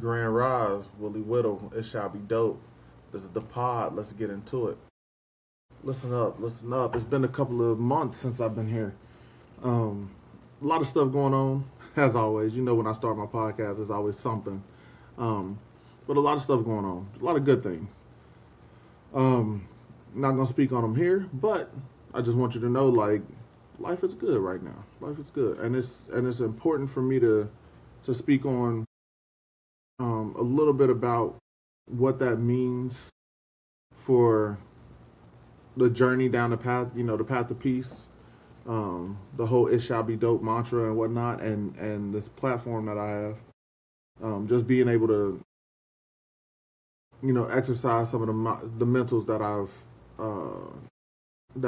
Grand Rise, Willie Whittle, it shall be dope. This is the pod. Let's get into it. Listen up, listen up. It's been a couple of months since I've been here. Um, a lot of stuff going on, as always. You know, when I start my podcast, there's always something. Um, but a lot of stuff going on, a lot of good things. Not gonna speak on them here, but I just want you to know, like, life is good right now. Life is good, and it's important for me to speak on a little bit about what that means for the journey down the path, the path of peace, the whole "it shall be dope" mantra and whatnot, and this platform that I have, just being able to, exercise some of the mentals that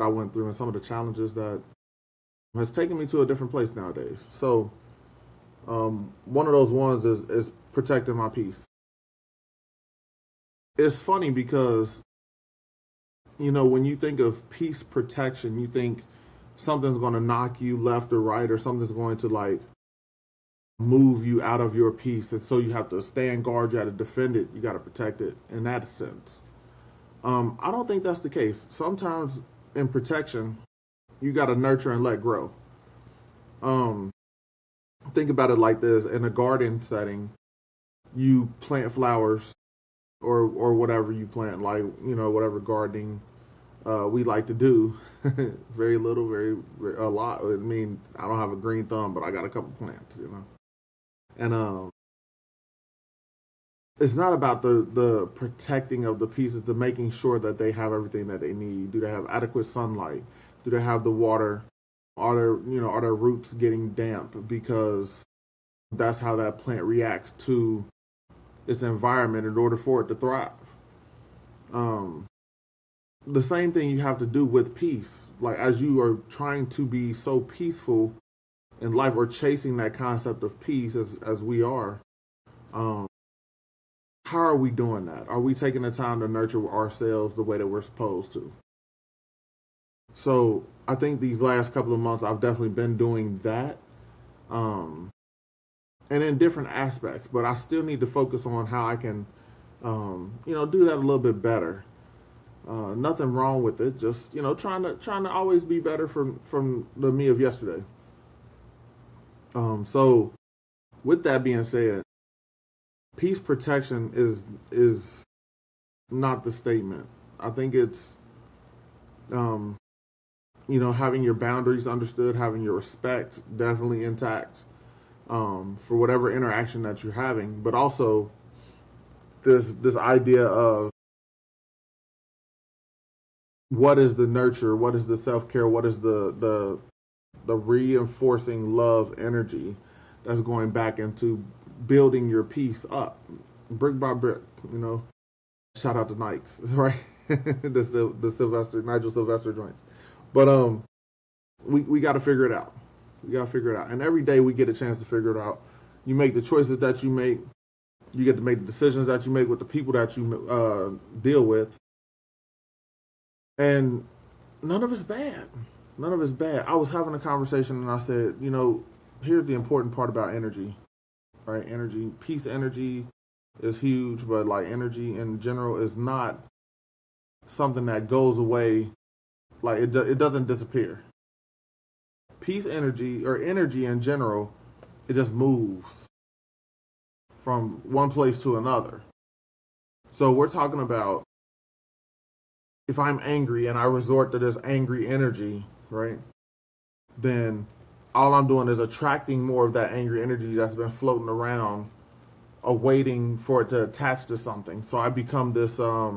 I went through and some of the challenges that has taken me to a different place nowadays. So, one of those ones is protecting my peace. It's funny because when you think of peace protection, you think something's going to knock you left or right, or something's going to like move you out of your peace, and so you have to stand guard, you got to defend it, you got to protect it in that sense. I don't think that's the case. Sometimes in protection, you got to nurture and let grow. Um, think about it like this: in a garden setting, you plant flowers or whatever you plant, like whatever gardening we like to do. Very little, very a lot. I mean, I don't have a green thumb, but I got a couple plants. And it's not about the protecting of the pieces, the making sure that they have everything that they need. Do they have adequate sunlight? Do they have the water? Are their roots getting damp? Because that's how that plant reacts to its environment in order for it to thrive. Um, the same thing you have to do with peace. Like, as you are trying to be so peaceful in life, or chasing that concept of peace as we are, um, how are we doing that? Are we taking the time to nurture ourselves the way that we're supposed to? So I think these last couple of months I've definitely been doing that, um, and in different aspects. But I still need to focus on how I can, do that a little bit better. Nothing wrong with it. Just trying to always be better from the me of yesterday. So with that being said, peace protection is not the statement. I think it's um, having your boundaries understood, having your respect definitely intact, for whatever interaction that you're having, but also this idea of what is the nurture, what is the self care, what is the reinforcing love energy that's going back into building your peace up, brick by brick. Shout out to Nikes, right? the Sylvester Nigel Sylvester joints, but we got to figure it out. We got to figure it out, and every day we get a chance to figure it out. You make the choices that you make. You get to make the decisions that you make with the people that you deal with, and none of it's bad. None of it's bad. I was having a conversation and I said, here's the important part about energy, right? Energy, peace energy is huge, but like energy in general is not something that goes away. Like it doesn't disappear. Peace energy, or energy in general, it just moves from one place to another. So we're talking about, if I'm angry and I resort to this angry energy, right? Then all I'm doing is attracting more of that angry energy that's been floating around, awaiting for it to attach to something. So I become this, I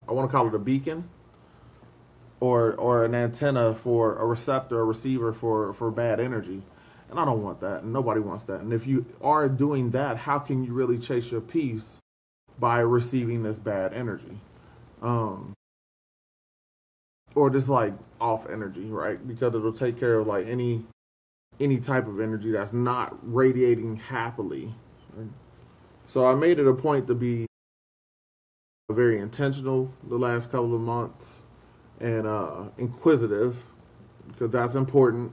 want to call it a beacon, or an antenna for a receptor, a receiver for bad energy. And I don't want that, and nobody wants that. And if you are doing that, how can you really chase your peace by receiving this bad energy? Um, or just like off energy, right? Because it'll take care of like any type of energy that's not radiating happily. Right? So I made it a point to be very intentional the last couple of months, and inquisitive, because that's important,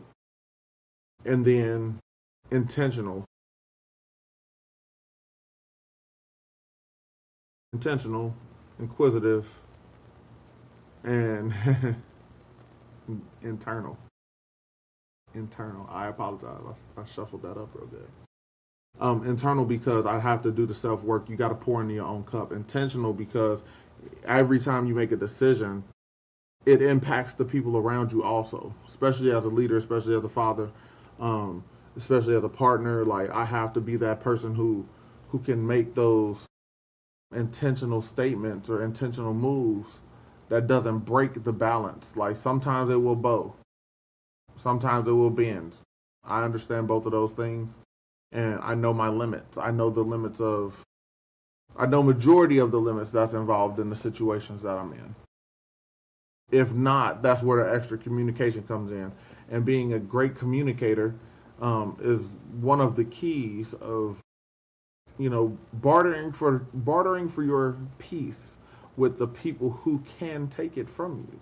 and then intentional. intentional, inquisitive, and internal. Internal. I apologize. I shuffled that up real good. Internal because I have to do the self work. You got to pour into your own cup. Intentional because every time you make a decision, it impacts the people around you also, especially as a leader, especially as a father, um, especially as a partner. Like I have to be that person who can make those intentional statements or intentional moves that doesn't break the balance. Like sometimes it will bow, sometimes it will bend. I understand both of those things, and I know my limits. I know the limits of. I know majority of the limits that's involved in the situations that I'm in. If not, that's where the extra communication comes in. And being a great communicator is one of the keys of bartering for your peace with the people who can take it from you.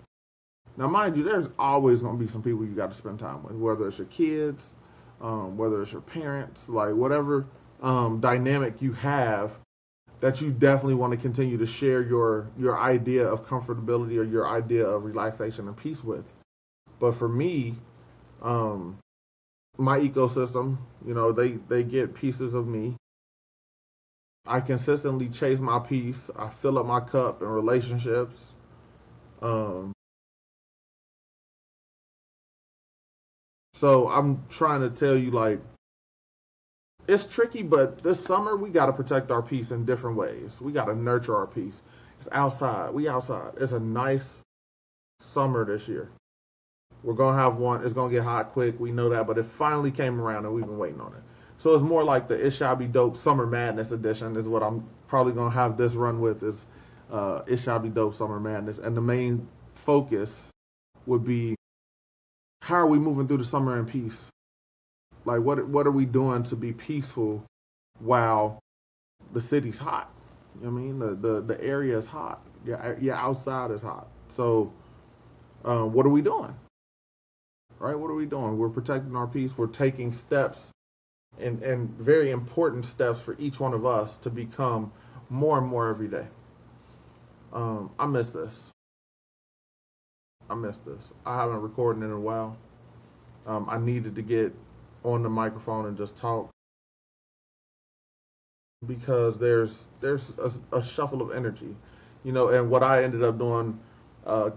Now, mind you, there's always going to be some people you got to spend time with, whether it's your kids, whether it's your parents, like whatever dynamic you have that you definitely want to continue to share your idea of comfortability or your idea of relaxation and peace with. But for me, um, my ecosystem, they get pieces of me. I consistently chase my peace. I fill up my cup in relationships. Um, so I'm trying to tell you, like, it's tricky, but this summer we got to protect our peace in different ways. We got to nurture our peace. It's outside. We outside. It's a nice summer this year. We're gonna have one. It's gonna get hot quick. We know that, but it finally came around, and we've been waiting on it. So it's more like the It Shall Be Dope Summer Madness edition is what I'm probably gonna have this run with. Is It Shall Be Dope Summer Madness, and the main focus would be how are we moving through the summer in peace? Like what are we doing to be peaceful while the city's hot? You know what I mean, the area is hot. Yeah, outside is hot. So what are we doing? Right? What are we doing? We're protecting our peace. We're taking steps and very important steps for each one of us to become more and more every day. I miss this. I miss this. I haven't recorded in a while. I needed to get on the microphone and just talk because there's a shuffle of energy, And what I ended up doing, uh,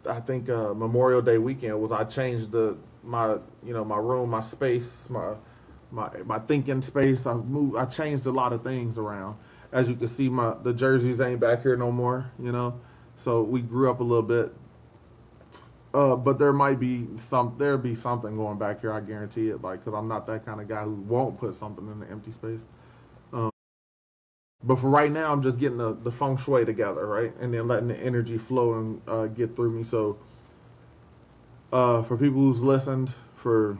I think Memorial Day weekend was I changed my room, my space, my thinking space. I changed a lot of things around. As you can see, the jerseys ain't back here no more. So we grew up a little bit. But there'll be something going back here. I guarantee it. Like, cause I'm not that kind of guy who won't put something in the empty space. Um, but for right now, I'm just getting the feng shui together, right, and then letting the energy flow and get through me. So for people who's listened for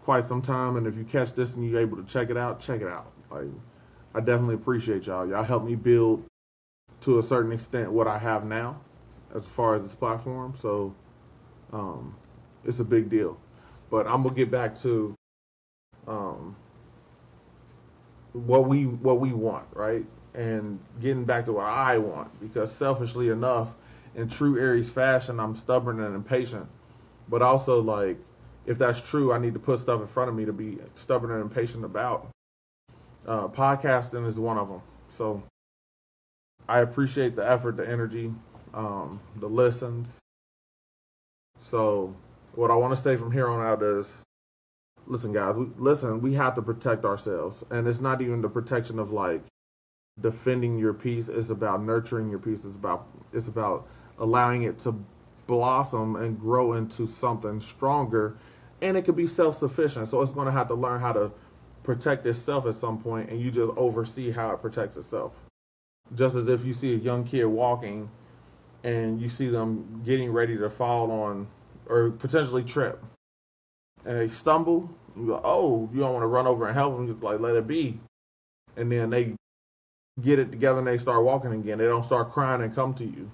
quite some time, and if you catch this and you're able to check it out, check it out. Like, I definitely appreciate y'all. Y'all helped me build to a certain extent what I have now, as far as this platform. So um, it's a big deal. But I'm gonna get back to um, what we want, right? And getting back to what I want, because selfishly enough, in true Aries fashion, I'm stubborn and impatient. But also, like, if that's true, I need to put stuff in front of me to be stubborn and impatient about. Podcasting is one of them. So I appreciate the effort, the energy, the listens. So what I want to say from here on out is, listen, guys, we have to protect ourselves, and it's not even the protection of like defending your peace. It's about nurturing your peace. It's about allowing it to blossom and grow into something stronger, and it could be self-sufficient. So it's going to have to learn how to protect itself at some point, and you just oversee how it protects itself. Just as if you see a young kid walking and you see them getting ready to fall on or potentially trip, and they stumble, you go, oh, you don't want to run over and help them, just like let it be. And then they get it together and they start walking again. They don't start crying and come to you.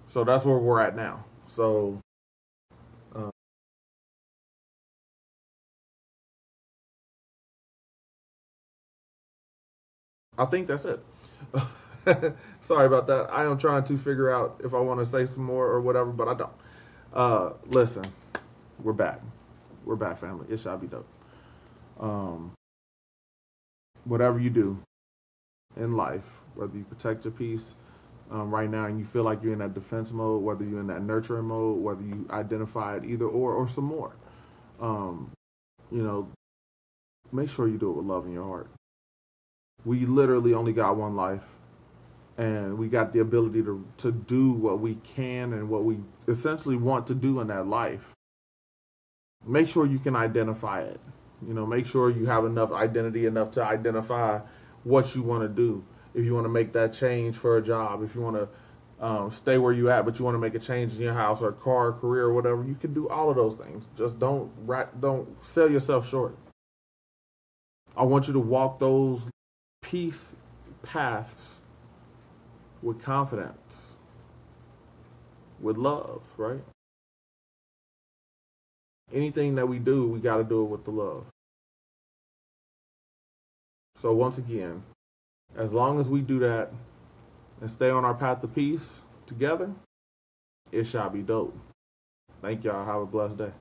So that's where we're at now. So uh, I think that's it. Sorry about that. I am trying to figure out if I want to say some more or whatever, but I don't. Listen, we're back. We're back, family. It shall be dope. Um, whatever you do in life, whether you protect your peace right now and you feel like you're in that defense mode, whether you're in that nurturing mode, whether you identify it either or some more, um, you know, make sure you do it with love in your heart. We literally only got one life, and we got the ability to do what we can and what we essentially want to do in that life. Make sure you can identify it. Make sure you have enough identity enough to identify what you want to do. If you want to make that change for a job, if you want to stay where you at, but you want to make a change in your house or car, career, or whatever, you can do all of those things. Just don't sell yourself short. I want you to walk those peace paths with confidence, with love, right? Anything that we do, we got to do it with the love. So once again, as long as we do that and stay on our path to peace together, it shall be dope. Thank y'all. Have a blessed day.